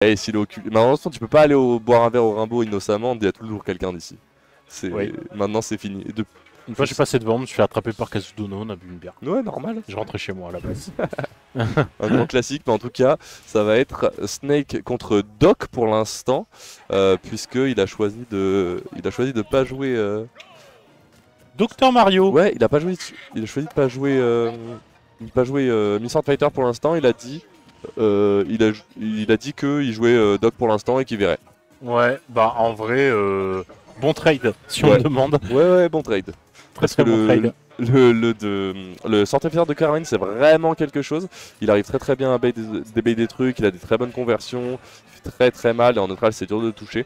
Et s'il est occupé. Malheureusement, tu peux pas aller boire un verre au Rimbaud innocemment, il y a toujours quelqu'un d'ici. Oui. Maintenant, c'est fini. Une fois, je suis passé devant, je me suis fait attraper par Kazudono, on a bu une bière. Ouais, normal. Je rentrais chez moi à la base. Un grand classique, mais en tout cas, ça va être Snake contre Doc pour l'instant, puisqu'il a choisi de pas jouer. Docteur Mario. Ouais, il a pas joué. Il a choisi de pas jouer. Miss Sword Fighter pour l'instant. Il a dit. Il a dit qu'il jouait Doc pour l'instant et qu'il verrait. Ouais, bah en vrai, bon trade, si on me demande. Ouais, bon trade. Très très bon trade. Le Sword Fighter de Karen, c'est vraiment quelque chose. Il arrive très très bien à débait des trucs, il a des très bonnes conversions, il fait très très mal et en neutral c'est dur de toucher.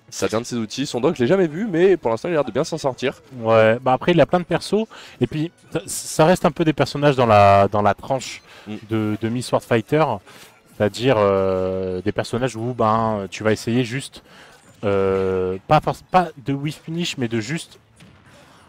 Ça vient de ses outils. Son Doc, je l'ai jamais vu, mais pour l'instant il a l'air de bien s'en sortir. Ouais, bah après il a plein de persos, et puis ça reste un peu des personnages dans la tranche de Miss Sword Fighter, c'est-à-dire des personnages où ben, tu vas essayer juste, pas de whiff finish, mais de juste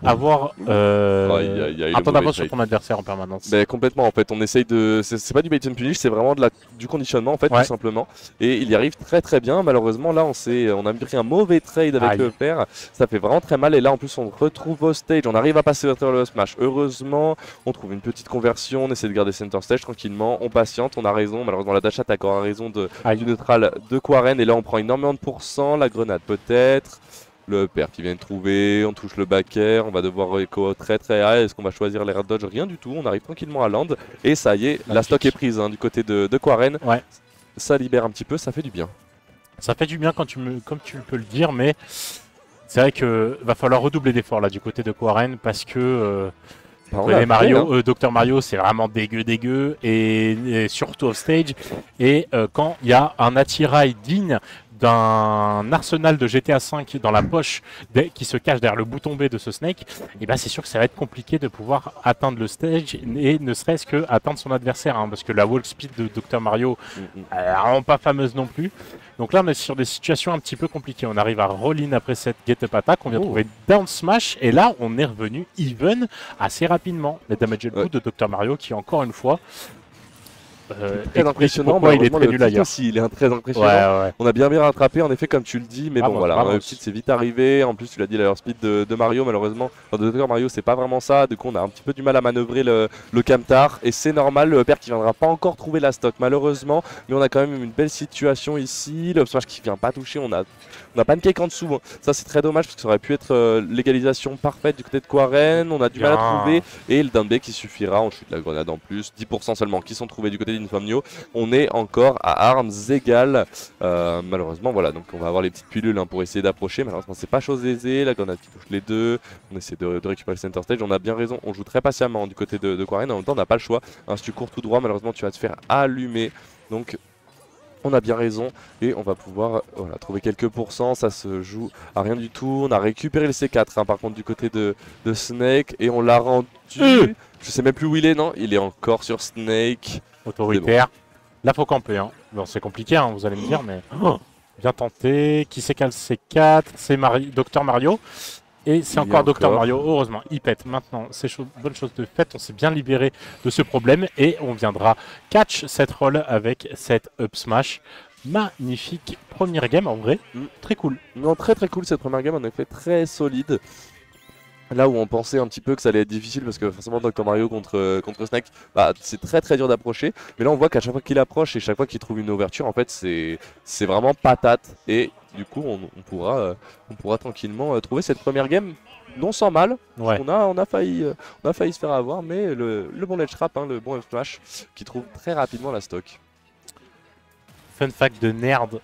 avoir un temps d'avance sur ton adversaire en permanence. Mais complètement en fait, on essaye de... C'est pas du bait and punish, c'est vraiment du conditionnement en fait, tout simplement. Et il y arrive très très bien, malheureusement là on a pris un mauvais trade avec le père, ça fait vraiment très mal et là en plus on retrouve au stage, on arrive à passer au travers le smash. Heureusement, on trouve une petite conversion, on essaie de garder center stage tranquillement, on patiente, on a raison, malheureusement la dash attack aura raison du neutral de Quarren et là on prend énormément de pourcents, la grenade peut-être. Le père qui vient de trouver, on touche le back air, on va devoir écho très très high, est-ce qu'on va choisir l'air dodge? Rien du tout, on arrive tranquillement à land et ça y est, la stock est prise du côté de Quarren. Ouais. Ça libère un petit peu, ça fait du bien. Ça fait du bien comme tu peux le dire, mais c'est vrai que va falloir redoubler d'efforts là du côté de Quarren parce que Mario, Dr Mario c'est vraiment dégueu et surtout off stage et quand il y a un attirail digne d'un arsenal de GTA V dans la poche qui se cache derrière le bouton B de ce Snake, et ben c'est sûr que ça va être compliqué de pouvoir atteindre le stage et ne serait-ce que atteindre son adversaire parce que la wall speed de Dr Mario elle est vraiment pas fameuse non plus. Donc là on est sur des situations un petit peu compliquées. On arrive à roll-in après cette get-up attack, on vient trouver down smash et là on est revenu even assez rapidement. Les damage coup de Dr Mario qui encore une fois très impressionnant, il est très nul ailleurs. Aussi, il est très impressionnant. On a bien rattrapé en effet comme tu le dis, mais bon voilà, le petit c'est vite arrivé. En plus tu l'as dit, l'air speed de Mario malheureusement, de Dr Mario c'est pas vraiment ça. Du coup on a un petit peu du mal à manœuvrer le Camtar et c'est normal. Le père qui viendra pas encore trouver la stock malheureusement, mais on a quand même une belle situation ici. Le smash qui vient pas toucher, on a pancake en dessous. Ça c'est très dommage parce que ça aurait pu être l'égalisation parfaite du côté de Quarren. On a du mal à trouver et le down B qui suffira. On chute la grenade en plus, 10% seulement qui sont trouvés du côté d'Infamio. On est encore à armes égales. Malheureusement, voilà. Donc on va avoir les petites pilules pour essayer d'approcher. Malheureusement, c'est pas chose aisée. La grenade qui touche les deux. On essaie de récupérer le center stage. On a bien raison. On joue très patiemment du côté de Quarren. En même temps, on n'a pas le choix. Si tu cours tout droit, malheureusement, tu vas te faire allumer. Donc on a bien raison et on va pouvoir trouver quelques pourcents, ça se joue à rien du tout. On a récupéré le C4 par contre du côté de Snake et on l'a rendu. Je sais même plus où il est, non? Il est encore sur Snake. Autoritaire. Là faut camper. Bon, c'est compliqué, vous allez me dire, mais bien tenté. Qui c'est qu'a le C4? C'est Dr Mario. Et c'est encore Dr Mario, heureusement, il pète. Maintenant, c'est bonne chose de fait, on s'est bien libéré de ce problème et on viendra catch cette roll avec cette up smash. Magnifique première game en vrai, très cool. Non, très très cool cette première game, en effet très solide. Là où on pensait un petit peu que ça allait être difficile parce que forcément Dr Mario contre Snake, c'est très très dur d'approcher. Mais là on voit qu'à chaque fois qu'il approche et chaque fois qu'il trouve une ouverture, en fait c'est vraiment patate. Et du coup on pourra tranquillement trouver cette première game non sans mal. On a failli se faire avoir, mais le bon ledge trap, le bon F smash qui trouve très rapidement la stock. Fun fact de nerd.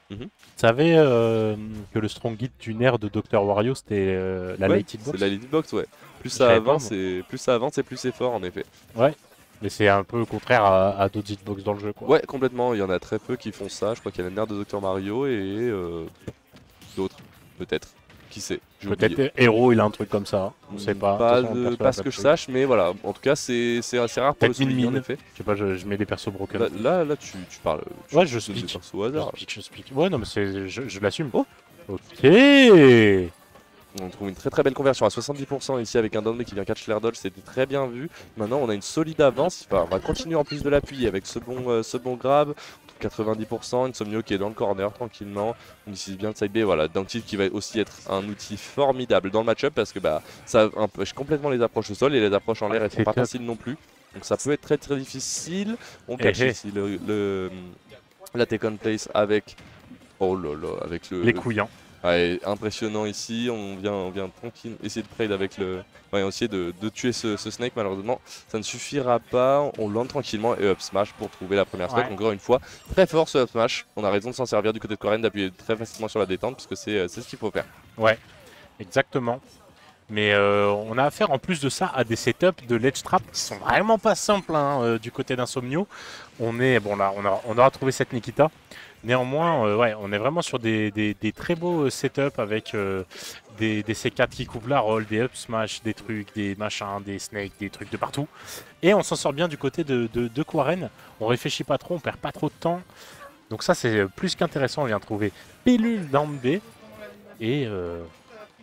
Tu savais que le strong hit du nerf de Dr Wario c'était la light hitbox? C'est la light hitbox, ouais. Plus ça avance et plus c'est fort en effet. Ouais, mais c'est un peu contraire à d'autres hitbox dans le jeu quoi. Ouais, complètement, il y en a très peu qui font ça. Je crois qu'il y a le nerf de Dr Mario et d'autres, peut-être. Qui sait? Peut-être Hero il a un truc comme ça, on sait pas. Pas ce que je sache, mais voilà, en tout cas c'est assez rare pour le souligner en effet. Je sais pas, je mets des persos broken. Là tu parles. Ouais, je speak. Au hasard. Je speak. Ouais, non, mais je l'assume. Oh. Ok. On trouve une très très belle conversion à 70% ici avec un down qui vient catch l'air dodge, c'était très bien vu. Maintenant on a une solide avance, on va continuer en plus de l'appuyer avec ce bon grab. 90%, Insomnio qui est dans le corner tranquillement, on utilise bien le side B, voilà, Downtilt qui va aussi être un outil formidable dans le match-up parce que bah, ça empêche complètement les approches au sol et les approches en l'air elles sont pas faciles non plus, donc ça peut être très très difficile. On cache ici la take on place avec, oh là là, avec les couillants. Ouais, impressionnant ici, on vient tranquille essayer de trade avec le... Ouais, essayer de tuer ce snake, malheureusement ça ne suffira pas, on lance tranquillement et up smash pour trouver la première stock. Encore une fois, très fort ce up smash, on a raison de s'en servir du côté de Quarren, d'appuyer très facilement sur la détente parce que c'est ce qu'il faut faire. Ouais, exactement. Mais on a affaire en plus de ça à des setups de ledge trap qui sont vraiment pas simples hein, du côté d'Insomnio. On est, bon là, on aura trouvé cette Nikita. Néanmoins, ouais, on est vraiment sur des très beaux setups avec des C4 qui couvrent la roll, des up smash, des trucs, des machins, des snakes, des trucs de partout. Et on s'en sort bien du côté de Quarren. On réfléchit pas trop, on perd pas trop de temps. Donc ça c'est plus qu'intéressant, on vient de trouver Pilule down B. Et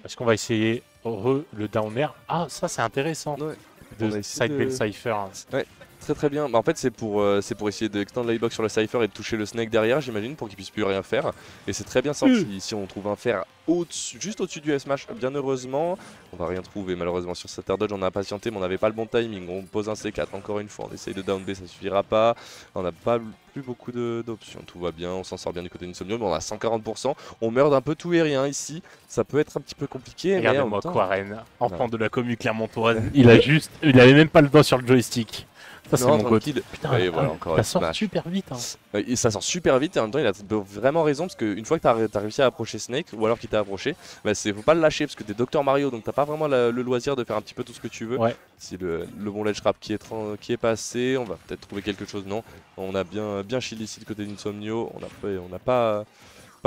est-ce qu'on va essayer le down air? Ah ça c'est intéressant. Ouais. De side B Cypher. Ouais. Très bien, bah, en fait c'est pour essayer d'extendre l'hitbox sur le Cypher et de toucher le Snake derrière j'imagine pour qu'il puisse plus rien faire. Et c'est très bien sorti, ici on trouve un fer juste au-dessus du S-Smash, bien heureusement. On va rien trouver malheureusement sur cette air dodge, on a patienté mais on n'avait pas le bon timing. On pose un C4 encore une fois, on essaye de down B, ça suffira pas. On n'a pas plus beaucoup d'options, tout va bien, on s'en sort bien du côté d'Insomnio, mais on a 140%. On meurt d'un peu tout et rien ici, ça peut être un petit peu compliqué. Regardez-moi Quarren, enfant de la commu clermontoise, il avait même pas le doigt sur le joystick. Ça c'est mon god. Putain, ouais, voilà, ça sort super vite. Hein. Et ça sort super vite et en même temps il a vraiment raison parce qu'une fois que tu as réussi à approcher Snake ou alors qu'il t'a approché, bah, faut pas le lâcher parce que t'es Dr Mario donc t'as pas vraiment le loisir de faire un petit peu tout ce que tu veux. Ouais. Si le bon ledge trap qui est passé, on va peut-être trouver quelque chose. Non, on a bien shield ici du côté d'Insomnio, on n'a pas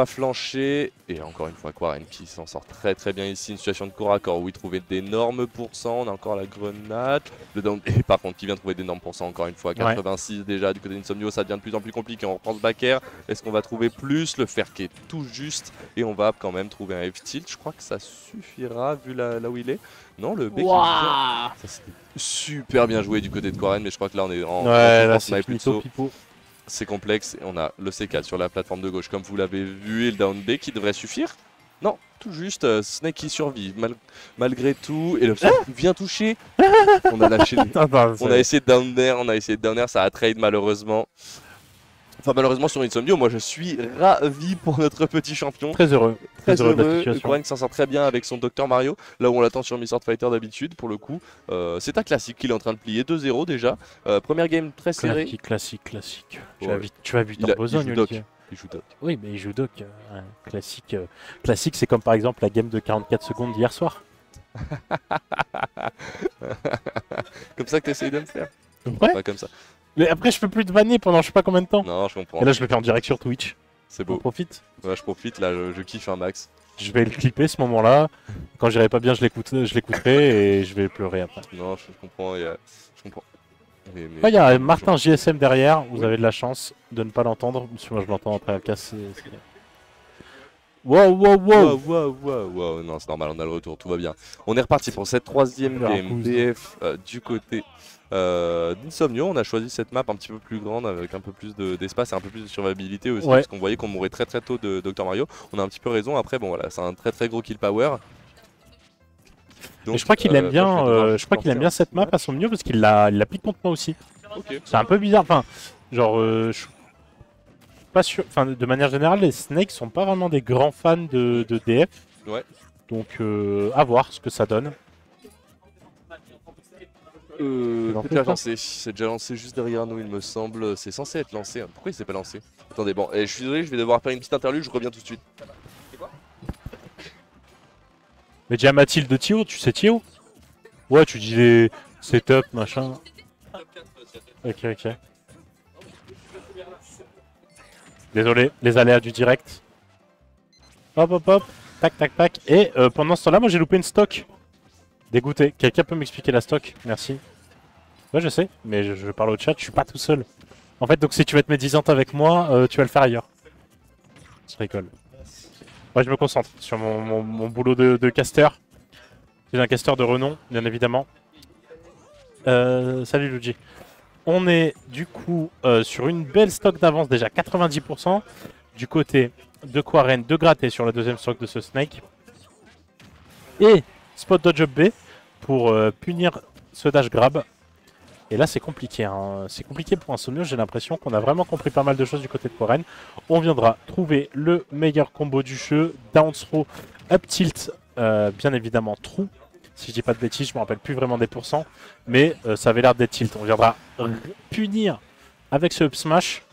flanché. Et encore une fois Quarren qui s'en sort très bien ici, une situation de corps à corps où il trouvait d'énormes pourcents, on a encore la grenade, le down et par contre qui vient trouver d'énormes pourcents encore une fois, 86 déjà du côté d'Insomnio, ça devient de plus en plus compliqué, on reprend ce back air, est-ce qu'on va trouver plus, le fer qui est tout juste et on va quand même trouver un F-tilt, je crois que ça suffira vu là où il est. Non, le B qui ça c'était super bien joué du côté de Quarren, mais je crois que là on est en plutôt. C'est complexe et on a le C4 sur la plateforme de gauche comme vous l'avez vu et le down B qui devrait suffire. Non, tout juste, Snake qui survit malgré tout et le vient toucher. On a lâché, on a essayé de down air, ça a trade malheureusement. Enfin malheureusement sur Insomnio, moi je suis ravi pour notre petit champion. Très heureux de la situation. Quarren s'en sort très bien avec son Dr Mario, là où on l'attend sur Mr Fighter d'habitude pour le coup. C'est un classique qu'il est en train de plier, 2-0 déjà. Première game très serrée. Classique. Tu vas vite en besogne, Olivier. Il joue Doc. Oui mais il joue Doc. Classique c'est comme par exemple la game de 44 secondes d'hier soir. Comme ça que tu essayes de me faire. Ouais. Pas comme ça. Mais après je peux plus te vanner pendant je sais pas combien de temps. Non je comprends. Et là je le fais en direct sur Twitch. C'est beau. On profite. Ouais je profite, là je kiffe un max. Je vais le clipper ce moment là. Quand j'irai pas bien je l'écouterai et je vais pleurer après. Non je comprends, je comprends. Il y a Martin JSM derrière, vous avez de la chance de ne pas l'entendre, parce que moi je l'entends après la casse. Wow, non c'est normal, on a le retour, tout va bien. On est reparti pour cette troisième game BF du côté d'Insomnio. On a choisi cette map un petit peu plus grande avec un peu plus d'espace et un peu plus de survivabilité aussi, parce qu'on voyait qu'on mourait très tôt de Dr Mario. On a un petit peu raison, après bon voilà, c'est un très gros kill power. Donc, je crois qu'il aime bien, cette map à son mieux parce qu'il l'applique contre moi aussi. Okay. C'est un peu bizarre, enfin, genre, je suis pas sûr, enfin, de manière générale, les Snakes sont pas vraiment des grands fans de DF. Ouais. Donc, à voir ce que ça donne. C'est déjà lancé, c'est déjà lancé juste derrière nous, il me semble. C'est censé être lancé. Pourquoi il s'est pas lancé? Attendez, bon, je suis désolé, je vais devoir faire une petite interlude, je reviens tout de suite. Mais dis à Mathilde de Thio, tu sais Thio? Ouais, tu dis les setup, machin. Ok. Désolé, les aléas du direct. Hop, tac. Et pendant ce temps-là, moi j'ai loupé une stock. Dégoûté. Quelqu'un peut m'expliquer la stock? Merci. Ouais, je sais, mais je parle au chat, je suis pas tout seul. En fait, donc si tu veux être médisante avec moi, tu vas le faire ailleurs. Je rigole. Ouais, je me concentre sur mon boulot de caster. J'ai un caster de renom, bien évidemment. Salut Luigi. On est du coup sur une belle stock d'avance, déjà 90% du côté de Quarren, de gratter sur la deuxième stock de ce Snake. Et spot dodge up B pour punir ce dash grab. Et là c'est compliqué, hein. C'est compliqué pour Insomnio, j'ai l'impression qu'on a vraiment compris pas mal de choses du côté de Quarren. On viendra trouver le meilleur combo du jeu, down throw, up tilt, bien évidemment true. Si je dis pas de bêtises, je me rappelle plus vraiment des pourcents, mais ça avait l'air d'être tilt. On viendra punir avec ce up smash.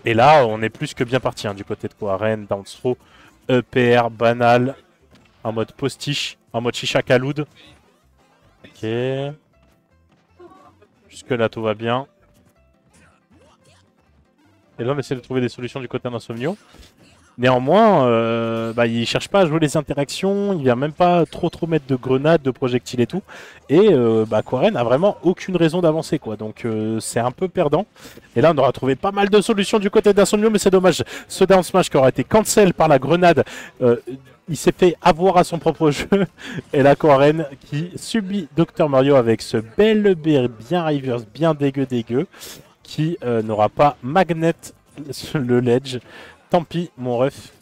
Et là on est plus que bien parti, hein, du côté de Quarren, down throw, EPR, banal, en mode postiche, en mode Shisha Kaloud. Ok. Jusque là tout va bien. Et là on essaie de trouver des solutions du côté d'Insomnio. Néanmoins, il cherche pas à jouer les interactions, il vient même pas trop mettre de grenades, de projectiles et tout. Et Quarren a vraiment aucune raison d'avancer, quoi. Donc c'est un peu perdant. Et là on aura trouvé pas mal de solutions du côté d'Insomnio, mais c'est dommage. Ce down smash qui aura été cancel par la grenade, il s'est fait avoir à son propre jeu. Et là Quarren qui subit Dr Mario avec ce bel B bien reverse, bien dégueu, qui n'aura pas magnet le ledge. Tant pis, mon ref.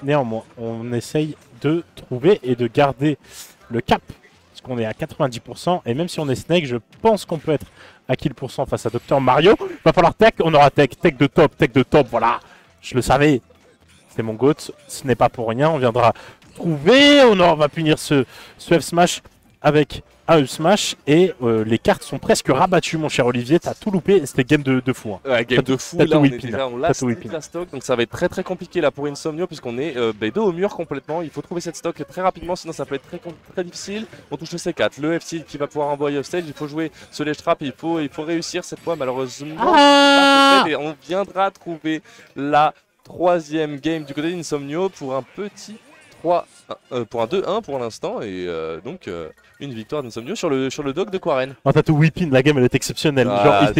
Néanmoins, on essaye de trouver et de garder le cap. Parce qu'on est à 90%. Et même si on est Snake, je pense qu'on peut être à kill % face à Dr Mario. Il va falloir tech. On aura tech. Tech de top. Voilà. Je le savais. C'est mon GOAT. Ce n'est pas pour rien. On viendra trouver. On va punir ce F smash avec un Up smash. Et les cartes sont presque rabattues, mon cher Olivier. T'as tout loupé. C'était game de fou. Hein. Ouais, game de fou. Là, on est déjà en last stock. Donc ça va être très compliqué là pour Insomnio, puisqu'on est dos au mur complètement. Il faut trouver cette stock très rapidement, sinon ça peut être très difficile. On touche le C4. Le FC qui va pouvoir envoyer off stage. Il faut jouer ce ledge trap. Il faut réussir cette fois, malheureusement. Et on viendra trouver la troisième game du côté d'Insomnio pour un petit 3, pour un 2-1 pour l'instant. Et donc une victoire d'Insomnio sur le dog de Quarren. Oh, t'as tout whipping, la game elle est exceptionnelle. Genre,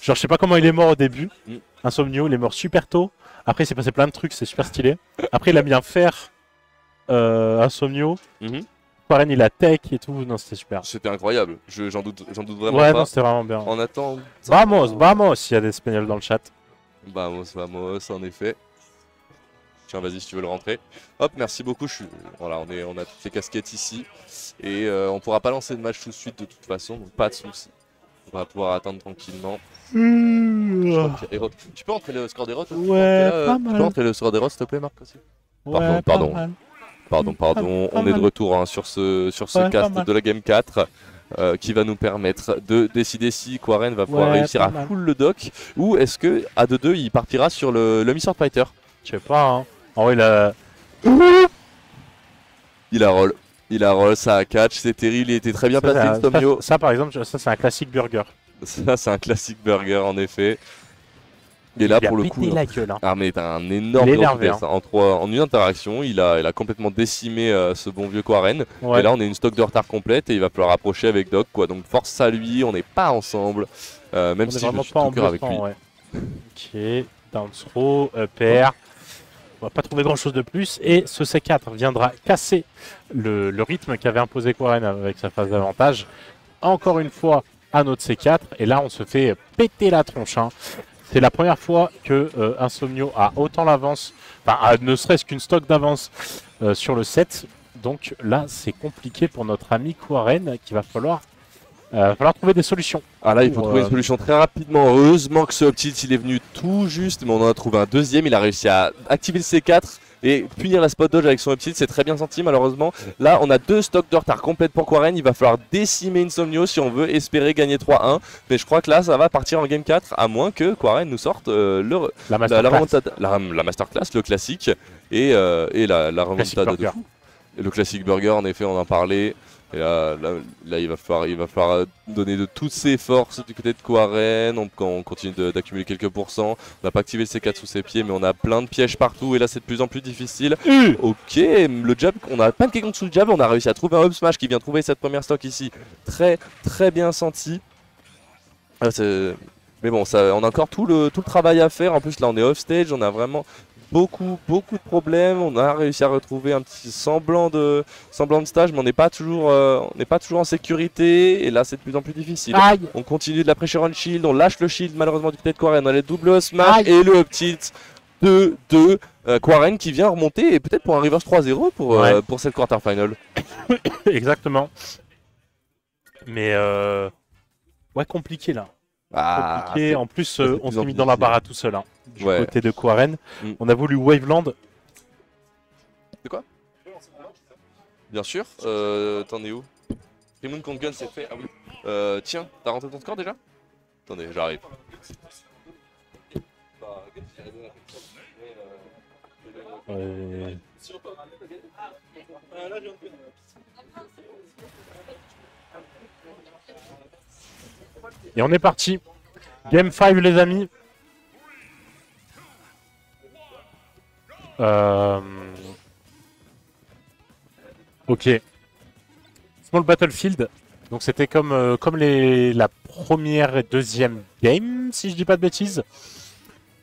genre je sais pas comment il est mort au début. Insomnio, il est mort super tôt. Après il s'est passé plein de trucs, c'est super stylé. Après il a mis un fer Insomnio. Quarren il a tech et tout, non c'était super. C'était incroyable, j'en doute vraiment pas. Ouais, non c'était vraiment bien. On attend. Vamos, il y a des espagnols dans le chat. Vamos, en effet. Tiens, vas-y si tu veux le rentrer. Hop, merci beaucoup. Voilà, on a toutes les casquettes ici. Et on pourra pas lancer de match tout de suite de toute façon, donc pas de soucis. On va pouvoir attendre tranquillement. Tu peux rentrer le score des rots? Ouais, pas mal. Tu peux rentrer le score des rots s'il te plaît, Marc aussi? Pardon. On est de retour hein, sur ce cast de la Game 4. Qui va nous permettre de décider si Quarren va pouvoir réussir à full le dock ou est-ce que à 2-2 il partira sur le Missort Fighter. Je sais pas, hein. En vrai, il a roll, ça a catch, c'est terrible, il était très bien placé Insomnio. Ça par exemple, ça c'est un classique burger. Ça c'est un classique burger en effet. Et là pour le coup, la gueule, hein. Ah mais t'as un énorme FPS, hein. En une interaction, il a complètement décimé ce bon vieux Quarren. Et là on est une stock de retard complète et il va falloir approcher avec Doc quoi. Donc force à lui, on n'est pas ensemble, même si je suis tout cœur avec lui. Ok, down throw, upper. On va pas trouver grand chose de plus et ce C4 viendra casser le rythme qu'avait imposé Quarren avec sa phase d'avantage. Encore une fois à notre C4 et là on se fait péter la tronche, hein. C'est la première fois que Insomnio a autant d'avance, enfin ne serait-ce qu'une stock d'avance sur le set. Donc là c'est compliqué pour notre ami Quarren qu'il va falloir trouver des solutions. Ah là il faut trouver une solution très rapidement. Heureusement que ce Optit il est venu tout juste, mais on en a trouvé un deuxième. Il a réussi à activer le C4 et punir la spot dodge avec son Optit. C'est très bien senti malheureusement. Là on a deux stocks de retard complètes pour Quarren. Il va falloir décimer Insomnio si on veut espérer gagner 3-1. Mais je crois que là ça va partir en game 4 à moins que Quarren nous sorte la masterclass, le classique et la remontada de fou. Et le classique burger en effet on en parlait. Et là il va falloir donner de toutes ses forces du côté de Quarren. On continue d'accumuler quelques pourcents. On n'a pas activé le C4 sous ses pieds, mais on a plein de pièges partout. Et là, c'est de plus en plus difficile. Ok, le jab, on a pas de quelqu'un sous le jab. On a réussi à trouver un up smash qui vient trouver cette première stock ici. Très bien senti. Mais bon, on a encore tout le travail à faire. En plus, là, on est off stage. On a vraiment beaucoup de problèmes. On a réussi à retrouver un petit semblant de stage, mais on n'est pas toujours en sécurité. Et là, c'est de plus en plus difficile. Aïe. On continue de la pressure on shield, on lâche le shield malheureusement du côté de Quarren. On a les double smash et le petit 2-2. Quarren qui vient remonter et peut-être pour un reverse 3-0 pour cette quarterfinal. Exactement. Mais ouais, compliqué là. Compliqué. En plus, on s'est mis dans la barre à tout seul. Hein, du côté de Quarren. On a voulu Waveland. C'est quoi? Bien sûr. T'en es où? Primoon contre Gun, c'est fait. Ah oui. Tiens, t'as rentré ton score déjà? Attendez, j'arrive. Et on est parti. Game 5 les amis. Ok. Small Battlefield. Donc c'était comme la première et deuxième game, si je dis pas de bêtises.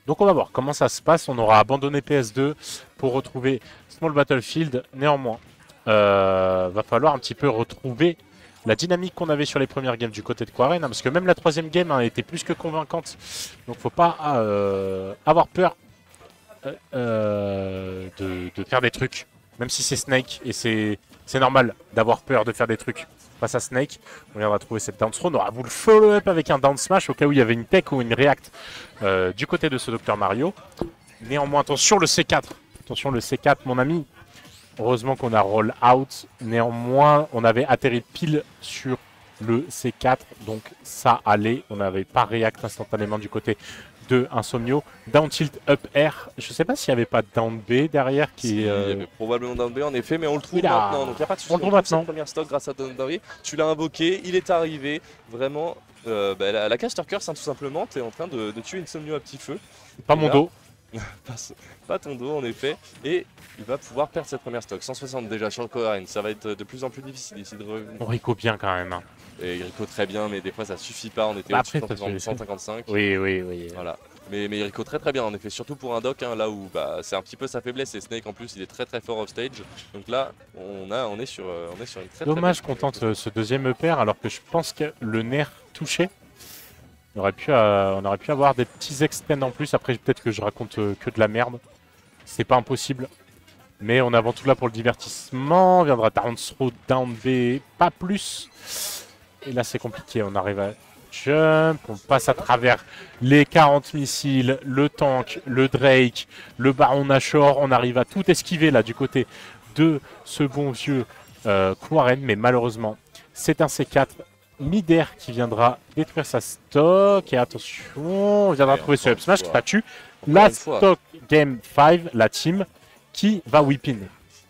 Donc on va voir comment ça se passe. On aura abandonné PS2 pour retrouver Small Battlefield. Néanmoins, va falloir un petit peu retrouver la dynamique qu'on avait sur les premières games du côté de Quarren. Hein, parce que même la troisième game était plus que convaincante. Donc faut pas avoir peur de faire des trucs. Même si c'est Snake. Et c'est normal d'avoir peur de faire des trucs face à Snake. On viendra trouver cette down throw. On aura voulu follow-up avec un down smash au cas où il y avait une tech ou une react du côté de ce Dr Mario. Néanmoins, attention le C4. Attention le C4 mon ami. Heureusement qu'on a roll out. Néanmoins, on avait atterri pile sur le C4. Donc ça allait. On n'avait pas react instantanément du côté de Insomnio. Down tilt up air. Je sais pas s'il n'y avait pas down B derrière qui. Il y avait probablement down B en effet, mais on le trouve maintenant. Donc il n'y a pas de souci. On le trouve maintenant. Première stock grâce à down B. Tu l'as invoqué, il est arrivé. Vraiment, la caster curse, hein, tout simplement. Tu es en train de tuer Insomnio à petit feu. Pas mon dos. Pas ton dos en effet. Et il va pouvoir perdre cette première stock. 160 déjà sur le Quarren. Ça va être de plus en plus difficile ici de revenir. On Rico bien quand même. Hein. Et Rico très bien, mais des fois ça suffit pas. On était au-dessus de 155. Oui. Voilà. Mais Rico très bien en effet, surtout pour un doc, hein, là où c'est un petit peu sa faiblesse. Et Snake en plus il est très fort off stage. Donc là on est sur une très dommage qu'on tente ce deuxième EPR alors que je pense que le nerf touché. On aurait pu avoir des petits extends en plus. Après peut-être que je raconte que de la merde. C'est pas impossible. Mais on est avant tout là pour le divertissement. On viendra down throw, down B, pas plus. Et là c'est compliqué, on arrive à jump, on passe à travers les 40 missiles, le tank, le Drake, le Baron Nashor. On arrive à tout esquiver là du côté de ce bon vieux Quarren. Mais malheureusement, c'est un C4 mid-air qui viendra détruire sa stock. Et attention, on viendra trouver ce up smash qui va tuer la stock game 5, la team qui va whip in.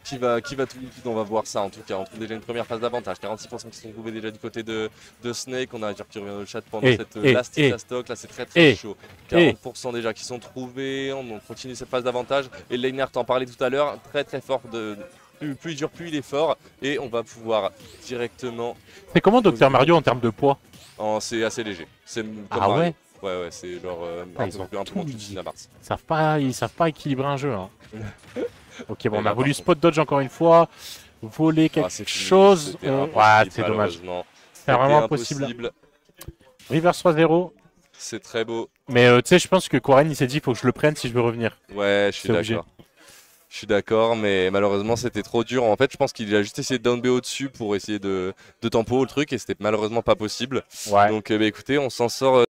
Qui va tout whip in, on va voir ça en tout cas. On trouve déjà une première phase d'avantage. 46% qui sont trouvés déjà du côté de Snake. On a qui revient dans le chat pendant cette last stock. Là c'est très chaud. 40% déjà qui sont trouvés. On continue cette phase d'avantage. Et Leinert t'en parlait tout à l'heure. Très fort plus il dure, plus il est fort. Et on va pouvoir directement. C'est comment Dr Mario en termes de poids? C'est assez léger. C'est comme Mario. Ouais. Ouais, c'est genre un peu en dessous de Dynamars. Ils savent pas équilibrer un jeu. Hein. Ok, bon, on a voulu spot dodge encore une fois. Voler quelque chose. Ouais, c'est dommage. C'est vraiment impossible. Reverse 3-0. C'est très beau. Mais tu sais, je pense que Quarren il s'est dit il faut que je le prenne si je veux revenir. Ouais, je suis d'accord. Je suis d'accord, mais malheureusement c'était trop dur. En fait, je pense qu'il a juste essayé de down B au-dessus pour essayer de tempo le truc et c'était malheureusement pas possible. Ouais. Donc écoutez, on s'en sort.